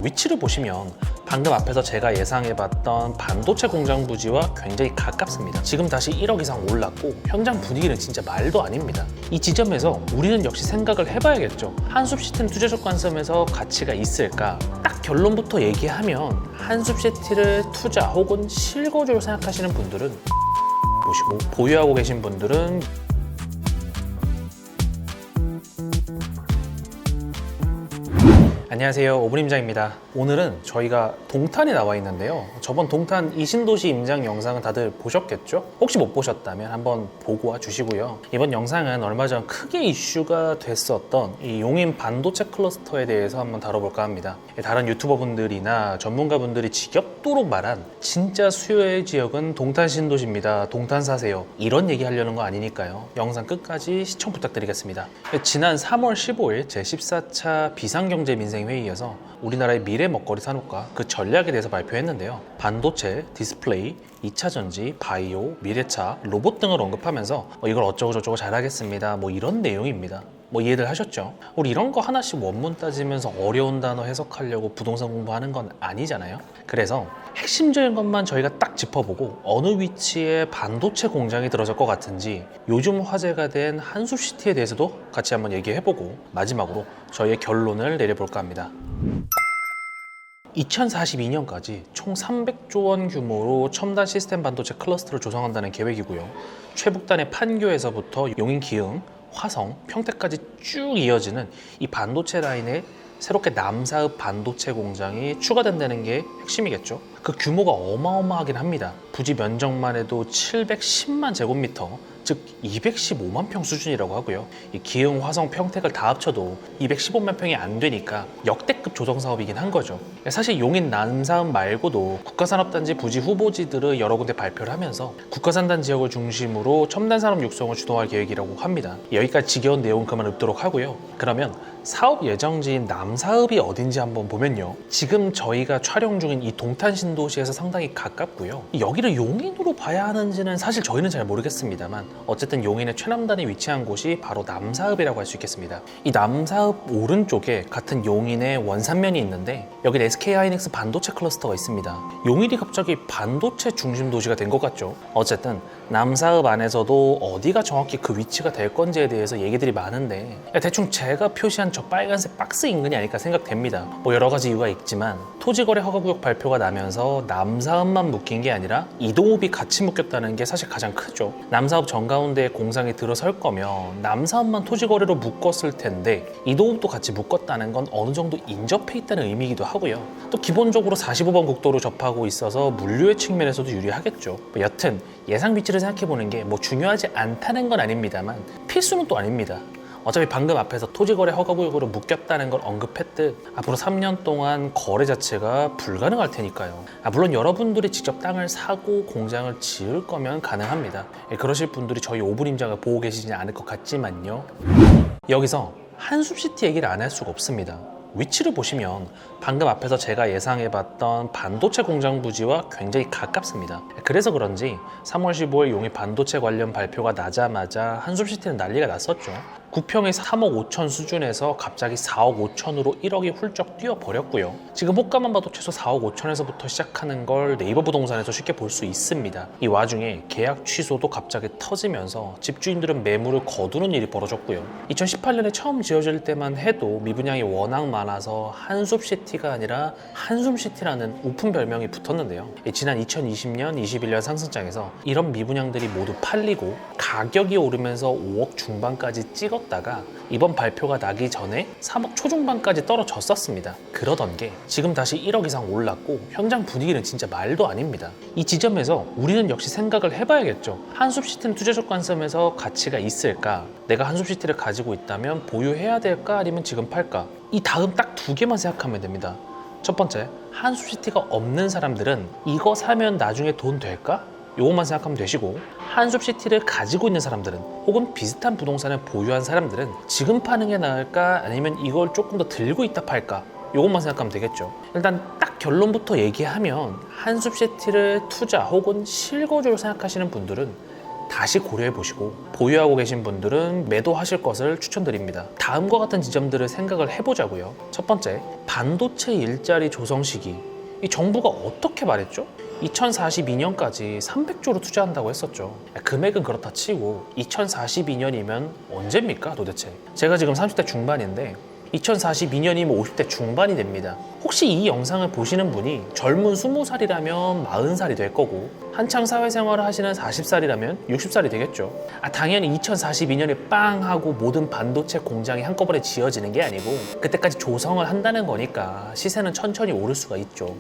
위치를 보시면 방금 앞에서 제가 예상해봤던 반도체 공장 부지와 굉장히 가깝습니다. 지금 다시 1억 이상 올랐고 현장 분위기는 진짜 말도 아닙니다. 이 지점에서 우리는 역시 생각을 해봐야겠죠. 한숲시티는 투자적 관점에서 가치가 있을까? 딱 결론부터 얘기하면 한숲시티를 투자 혹은 실거주로 생각하시는 분들은 보시고, 보유하고 계신 분들은 안녕하세요, 오브림장입니다. 오늘은 저희가 동탄에 나와 있는데요. 저번 동탄 이신도시 임장 영상은 다들 보셨겠죠? 혹시 못 보셨다면 한번 보고 와 주시고요. 이번 영상은 얼마 전 크게 이슈가 됐었던 이 용인 반도체 클러스터에 대해서 한번 다뤄볼까 합니다. 다른 유튜버분들이나 전문가분들이 지겹도록 말한 진짜 수요의 지역은 동탄 신도시입니다. 동탄 사세요. 이런 얘기 하려는 거 아니니까요. 영상 끝까지 시청 부탁드리겠습니다. 지난 3월 15일 제14차 비상경제민생회의에서 우리나라의 미래 먹거리 산업과 그 전략에 대해서 발표했는데요. 반도체, 디스플레이, 2차전지, 바이오, 미래차, 로봇 등을 언급하면서 이걸 어쩌고저쩌고 잘하겠습니다. 이런 내용입니다. 이해들 하셨죠? 우리 이런 거 하나씩 원문 따지면서 어려운 단어 해석하려고 부동산 공부하는 건 아니잖아요. 그래서 핵심적인 것만 저희가 딱 짚어보고 어느 위치에 반도체 공장이 들어설 것 같은지 요즘 화제가 된 한숲시티에 대해서도 같이 한번 얘기해보고 마지막으로 저희의 결론을 내려볼까 합니다. 2042년까지 총 300조 원 규모로 첨단 시스템 반도체 클러스터를 조성한다는 계획이고요. 최북단의 판교에서부터 용인, 기흥, 화성, 평택까지 쭉 이어지는 이 반도체 라인에 새롭게 남사읍 반도체 공장이 추가된다는 게 핵심이겠죠. 그 규모가 어마어마하긴 합니다. 부지 면적만 해도 710만 제곱미터, 즉 215만 평 수준이라고 하고요. 이 기흥, 화성, 평택을 다 합쳐도 215만 평이 안 되니까 역대급 조성 사업이긴 한 거죠. 사실 용인 남사읍 말고도 국가산업단지 부지 후보지들을 여러 군데 발표를 하면서 국가산단 지역을 중심으로 첨단 산업 육성을 주도할 계획이라고 합니다. 여기까지 지겨운 내용 그만 읊도록 하고요. 그러면 사업 예정지인 남사읍이 어딘지 한번 보면요. 지금 저희가 촬영 중인 이 동탄 신도시에서 상당히 가깝고요. 여기를 용인으로 봐야 하는지는 사실 저희는 잘 모르겠습니다만 어쨌든 용인의 최남단에 위치한 곳이 바로 남사읍이라고 할 수 있겠습니다. 이 남사읍 오른쪽에 같은 용인의 원산면이 있는데 여기 SK하이닉스 반도체 클러스터가 있습니다. 용인이 갑자기 반도체 중심 도시가 된 것 같죠. 어쨌든 남사읍 안에서도 어디가 정확히 그 위치가 될 건지에 대해서 얘기들이 많은데 대충 제가 표시한 저 빨간색 박스 인근이 아닐까 생각됩니다. 여러 가지 이유가 있지만 토지거래 허가구역 발표가 나면서 남사읍만 묶인 게 아니라 이동읍이 같이 묶였다는 게 사실 가장 크죠. 남사읍 정가운데에 공장이 들어설 거면 남사읍만 토지거래로 묶었을 텐데 이동읍도 같이 묶었다는 건 어느 정도 인접해 있다는 의미이기도 하고요. 또 기본적으로 45번 국도로 접하고 있어서 물류의 측면에서도 유리하겠죠. 여튼 예상 위치를 생각해보는 게 중요하지 않다는 건 아닙니다만 필수는 또 아닙니다. 어차피 방금 앞에서 토지거래 허가구역으로 묶였다는 걸 언급했듯 앞으로 3년 동안 거래 자체가 불가능할 테니까요. 물론 여러분들이 직접 땅을 사고 공장을 지을 거면 가능합니다. 그러실 분들이 저희 오브림장을 보고 계시지 않을 것 같지만요. 여기서 한숲시티 얘기를 안 할 수가 없습니다. 위치를 보시면 방금 앞에서 제가 예상해봤던 반도체 공장 부지와 굉장히 가깝습니다. 그래서 그런지 3월 15일 용인 반도체 관련 발표가 나자마자 한숲시티는 난리가 났었죠. 구평이 3억 5천 수준에서 갑자기 4억 5천으로 1억이 훌쩍 뛰어버렸고요. 지금 호가만 봐도 최소 4억 5천에서부터 시작하는 걸 네이버 부동산에서 쉽게 볼 수 있습니다. 이 와중에 계약 취소도 갑자기 터지면서 집주인들은 매물을 거두는 일이 벌어졌고요. 2018년에 처음 지어질 때만 해도 미분양이 워낙 많아서 한숲시티가 아니라 한숨시티라는 오픈 별명이 붙었는데요. 지난 2020년, 21년 상승장에서 이런 미분양들이 모두 팔리고 가격이 오르면서 5억 중반까지 찍었다가 이번 발표가 나기 전에 3억 초중반까지 떨어졌었습니다. 그러던 게 지금 다시 1억 이상 올랐고 현장 분위기는 진짜 말도 아닙니다. 이 지점에서 우리는 역시 생각을 해봐야겠죠. 한숲시티는 투자적 관점에서 가치가 있을까? 내가 한숲시티를 가지고 있다면 보유해야 될까? 아니면 지금 팔까? 이 다음 딱 두 개만 생각하면 됩니다. 첫 번째, 한숲시티가 없는 사람들은 이거 사면 나중에 돈 될까? 요것만 생각하면 되시고, 한숲시티를 가지고 있는 사람들은 혹은 비슷한 부동산을 보유한 사람들은 지금 파는 게 나을까? 아니면 이걸 조금 더 들고 있다 팔까? 요것만 생각하면 되겠죠. 일단 딱 결론부터 얘기하면 한숲시티를 투자 혹은 실거주로 생각하시는 분들은 다시 고려해 보시고 보유하고 계신 분들은 매도하실 것을 추천드립니다. 다음과 같은 지점들을 생각을 해보자고요. 첫 번째, 반도체 일자리 조성 시기. 이 정부가 어떻게 말했죠? 2042년까지 300조로 투자한다고 했었죠. 금액은 그렇다 치고 2042년이면 언제입니까 도대체? 제가 지금 30대 중반인데 2042년이면 50대 중반이 됩니다. 혹시 이 영상을 보시는 분이 젊은 20살이라면 40살이 될 거고 한창 사회생활을 하시는 40살이라면 60살이 되겠죠. 당연히 2042년에 빵 하고 모든 반도체 공장이 한꺼번에 지어지는 게 아니고 그때까지 조성을 한다는 거니까 시세는 천천히 오를 수가 있죠.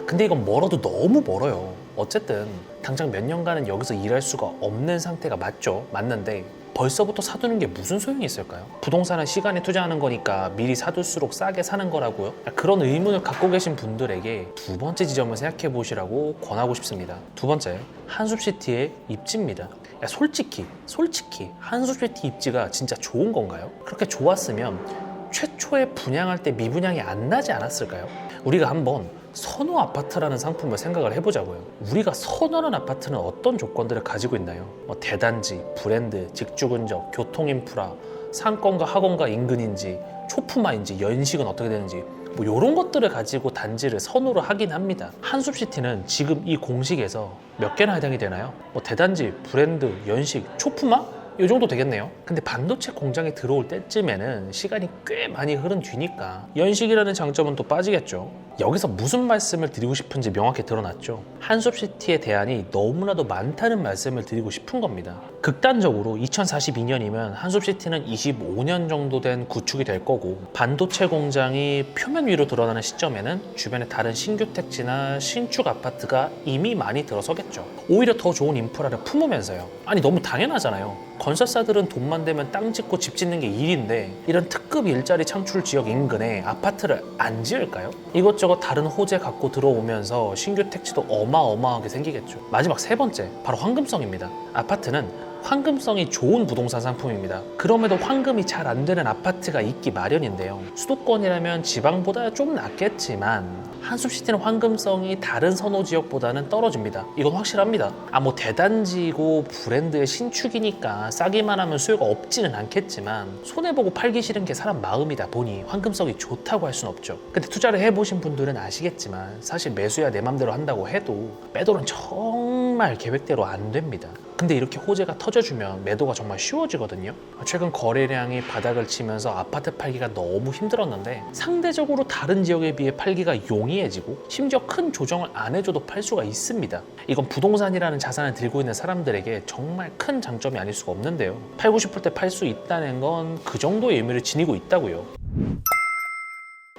근데 이건 멀어도 너무 멀어요. 어쨌든 당장 몇 년간은 여기서 일할 수가 없는 상태가 맞죠. 맞는데 벌써부터 사두는 게 무슨 소용이 있을까요? 부동산은 시간에 투자하는 거니까 미리 사둘수록 싸게 사는 거라고요? 그런 의문을 갖고 계신 분들에게 두 번째 지점을 생각해 보시라고 권하고 싶습니다. 두 번째, 한숲시티의 입지입니다. 솔직히 한숲시티 입지가 진짜 좋은 건가요? 그렇게 좋았으면 최초에 분양할 때 미분양이 안 나지 않았을까요? 우리가 한번 선호 아파트라는 상품을 생각을 해보자고요. 우리가 선호하는 아파트는 어떤 조건들을 가지고 있나요? 대단지, 브랜드, 직주근접, 교통인프라, 상권과 하권과 인근인지, 초품화인지, 연식은 어떻게 되는지 이런 것들을 가지고 단지를 선호를 하긴 합니다. 한숲시티는 지금 이 공식에서 몇 개나 해당이 되나요? 대단지, 브랜드, 연식, 초품화? 이 정도 되겠네요. 근데 반도체 공장에 들어올 때쯤에는 시간이 꽤 많이 흐른 뒤니까 연식이라는 장점은 또 빠지겠죠. 여기서 무슨 말씀을 드리고 싶은지 명확히 드러났죠. 한숲시티의 대안이 너무나도 많다는 말씀을 드리고 싶은 겁니다. 극단적으로 2042년이면 한숲시티는 25년 정도 된 구축이 될 거고 반도체 공장이 표면 위로 드러나는 시점에는 주변에 다른 신규 택지나 신축 아파트가 이미 많이 들어서겠죠. 오히려 더 좋은 인프라를 품으면서요. 아니 너무 당연하잖아요. 건설사들은 돈만 되면 땅 짓고 집 짓는 게 일인데 이런 특급 일자리 창출 지역 인근에 아파트를 안 지을까요? 이것저것 다른 호재 갖고 들어오면서 신규 택지도 어마어마하게 생기겠죠. 마지막 세 번째, 바로 황금성입니다. 아파트는 황금성이 좋은 부동산 상품입니다. 그럼에도 황금이 잘 안 되는 아파트가 있기 마련인데요. 수도권이라면 지방보다 좀 낫겠지만 한숲시티는 황금성이 다른 선호 지역보다는 떨어집니다. 이건 확실합니다. 대단지고 브랜드의 신축이니까 싸기만 하면 수요가 없지는 않겠지만 손해보고 팔기 싫은 게 사람 마음이다 보니 황금성이 좋다고 할 수는 없죠. 근데 투자를 해보신 분들은 아시겠지만 사실 매수야 내 맘대로 한다고 해도 매도는 정말 계획대로 안 됩니다. 근데 이렇게 호재가 터져주면 매도가 정말 쉬워지거든요. 최근 거래량이 바닥을 치면서 아파트 팔기가 너무 힘들었는데 상대적으로 다른 지역에 비해 팔기가 용이해지고 심지어 큰 조정을 안 해줘도 팔 수가 있습니다. 이건 부동산이라는 자산을 들고 있는 사람들에게 정말 큰 장점이 아닐 수가 없는데요. 팔고 싶을 때 팔 수 있다는 건 그 정도의 의미를 지니고 있다고요.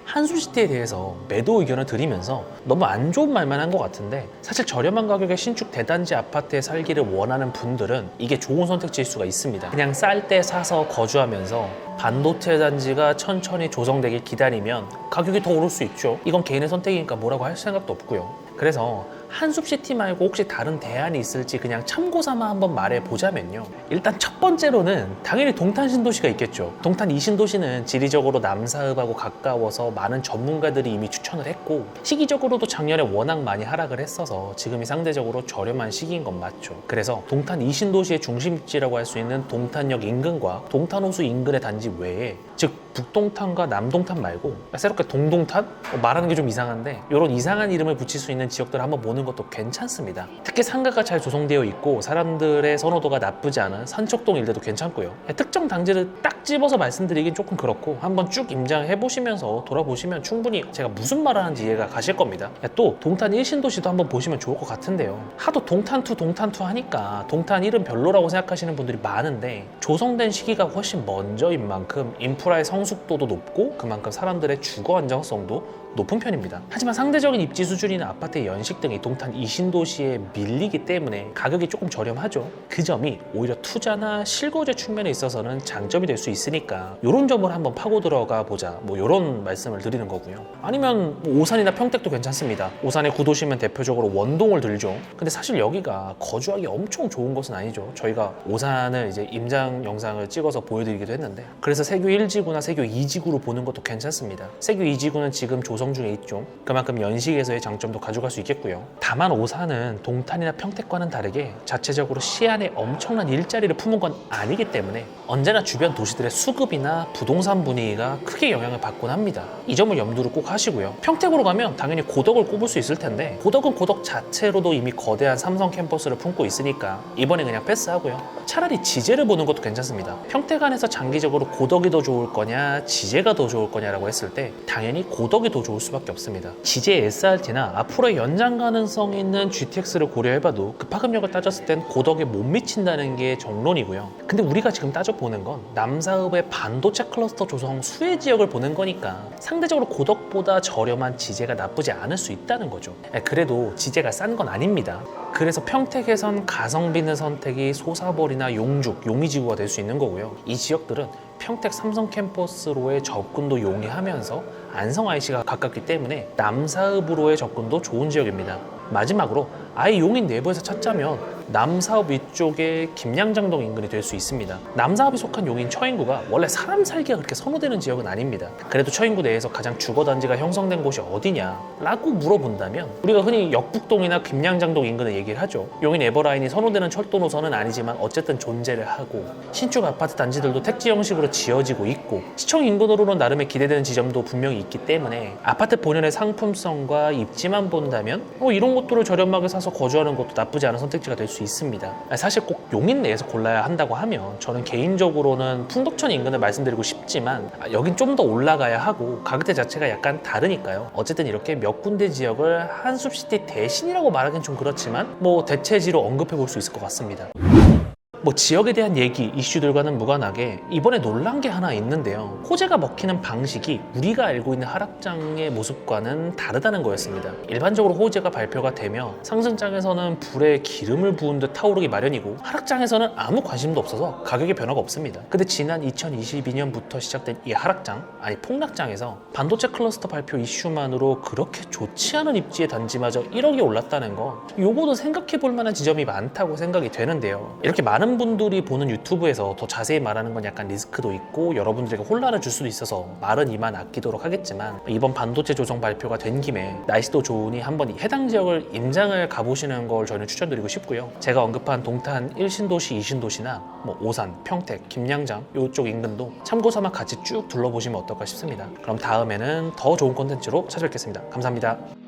한숲시티에 대해서 매도 의견을 드리면서 너무 안 좋은 말만 한 것 같은데 사실 저렴한 가격의 신축 대단지 아파트에 살기를 원하는 분들은 이게 좋은 선택지일 수가 있습니다. 그냥 쌀 때 사서 거주하면서 반도체 단지가 천천히 조성되길 기다리면 가격이 더 오를 수 있죠. 이건 개인의 선택이니까 뭐라고 할 생각도 없고요. 그래서 한숲시티 말고 혹시 다른 대안이 있을지 그냥 참고 삼아 한번 말해보자면요. 일단 첫 번째로는 당연히 동탄 신도시가 있겠죠. 동탄 이 신도시는 지리적으로 남사읍하고 가까워서 많은 전문가들이 이미 추천을 했고 시기적으로도 작년에 워낙 많이 하락을 했어서 지금이 상대적으로 저렴한 시기인 건 맞죠. 그래서 동탄 이 신도시의 중심지라고 할 수 있는 동탄역 인근과 동탄호수 인근의 단지 외에 즉 북동탄과 남동탄 말고 새롭게 동동탄? 말하는 게 좀 이상한데 이런 이상한 이름을 붙일 수 있는 지역들을 한번 보는 것도 괜찮습니다. 특히 상가가 잘 조성되어 있고 사람들의 선호도가 나쁘지 않은 산척동 일대도 괜찮고요. 특정 단지를 딱 집어서 말씀드리긴 조금 그렇고 한번 쭉 임장해 보시면서 돌아보시면 충분히 제가 무슨 말을 하는지 이해가 가실 겁니다. 또 동탄 1신도시도 한번 보시면 좋을 것 같은데요. 하도 동탄2 하니까 동탄 1은 별로라고 생각하시는 분들이 많은데 조성된 시기가 훨씬 먼저인 만큼 인프라의 성숙도도 높고 그만큼 사람들의 주거 안정성도 높은 편입니다. 하지만 상대적인 입지 수준이나 아파트의 연식 등이 동탄 이 신도시에 밀리기 때문에 가격이 조금 저렴하죠. 그 점이 오히려 투자나 실거주 측면에 있어서는 장점이 될 수 있으니까 이런 점을 한번 파고 들어가 보자 이런 말씀을 드리는 거고요. 아니면 오산이나 평택도 괜찮습니다. 오산의 구도시면 대표적으로 원동을 들죠. 근데 사실 여기가 거주하기 엄청 좋은 곳은 아니죠. 저희가 오산을 이제 임장 영상을 찍어서 보여드리기도 했는데 그래서 세교 1지구나 세교 2지구로 보는 것도 괜찮습니다. 세교 2지구는 지금 조성 조성 중에 있죠. 그만큼 연식에서의 장점도 가져갈 수 있겠고요. 다만 오산은 동탄이나 평택과는 다르게 자체적으로 시안에 엄청난 일자리를 품은 건 아니기 때문에 언제나 주변 도시들의 수급이나 부동산 분위기가 크게 영향을 받곤 합니다. 이 점을 염두를 꼭 하시고요. 평택으로 가면 당연히 고덕을 꼽을 수 있을 텐데 고덕은 고덕 자체로도 이미 거대한 삼성 캠퍼스를 품고 있으니까 이번에 그냥 패스하고요. 차라리 지제를 보는 것도 괜찮습니다. 평택 안에서 장기적으로 고덕이 더 좋을 거냐 지제가 더 좋을 거냐라고 했을 때 당연히 고덕이 더 좋을 수밖에 없습니다. 지제 SRT나 앞으로의 연장 가능성이 있는 GTX를 고려해봐도 그 파급력을 따졌을 땐 고덕에 못 미친다는 게 정론이고요. 근데 우리가 지금 따져보는 건 남사읍의 반도체 클러스터 조성 수혜 지역을 보는 거니까 상대적으로 고덕보다 저렴한 지제가 나쁘지 않을 수 있다는 거죠. 그래도 지제가 싼 건 아닙니다. 그래서 평택에선 가성비 있는 선택이 소사벌이나 용죽, 용의지구가 될 수 있는 거고요. 이 지역들은 평택 삼성 캠퍼스로의 접근도 용이하면서 안성 IC가 가깝기 때문에 남사읍으로의 접근도 좋은 지역입니다. 마지막으로 아예 용인 내부에서 찾자면 남사읍 위쪽에 김양장동 인근이 될 수 있습니다. 남사읍이 속한 용인 처인구가 원래 사람 살기가 그렇게 선호되는 지역은 아닙니다. 그래도 처인구 내에서 가장 주거단지가 형성된 곳이 어디냐라고 물어본다면 우리가 흔히 역북동이나 김양장동 인근을 얘기를 하죠. 용인 에버라인이 선호되는 철도 노선은 아니지만 어쨌든 존재를 하고 신축 아파트 단지들도 택지 형식으로 지어지고 있고 시청 인근으로는 나름의 기대되는 지점도 분명히 있기 때문에 아파트 본연의 상품성과 입지만 본다면 이런 것들을 저렴하게 사서 거주하는 것도 나쁘지 않은 선택지가 될 수 있습니다. 사실 꼭 용인 내에서 골라야 한다고 하면 저는 개인적으로는 풍덕천 인근을 말씀드리고 싶지만 여긴 좀 더 올라가야 하고 가격대 자체가 약간 다르니까요. 어쨌든 이렇게 몇 군데 지역을 한숲시티 대신이라고 말하기는 좀 그렇지만 대체지로 언급해 볼 수 있을 것 같습니다. 지역에 대한 얘기, 이슈들과는 무관하게 이번에 놀란 게 하나 있는데요. 호재가 먹히는 방식이 우리가 알고 있는 하락장의 모습과는 다르다는 거였습니다. 일반적으로 호재가 발표가 되며 상승장에서는 불에 기름을 부은 듯 타오르기 마련이고 하락장에서는 아무 관심도 없어서 가격에 변화가 없습니다. 근데 지난 2022년부터 시작된 이 하락장, 아니 폭락장에서 반도체 클러스터 발표 이슈만으로 그렇게 좋지 않은 입지의 단지마저 1억이 올랐다는 거, 요거도 생각해 볼 만한 지점이 많다고 생각이 되는데요. 이렇게 많은 분들이 보는 유튜브에서 더 자세히 말하는 건 약간 리스크도 있고 여러분들에게 혼란을 줄 수도 있어서 말은 이만 아끼도록 하겠지만 이번 반도체 조성 발표가 된 김에 날씨도 좋으니 한번 해당 지역을 임장을 가보시는 걸 저는 추천드리고 싶고요. 제가 언급한 동탄 1신도시, 2신도시나 오산, 평택, 김양장 이쪽 인근도 참고 삼아 같이 쭉 둘러보시면 어떨까 싶습니다. 그럼 다음에는 더 좋은 콘텐츠로 찾아뵙겠습니다. 감사합니다.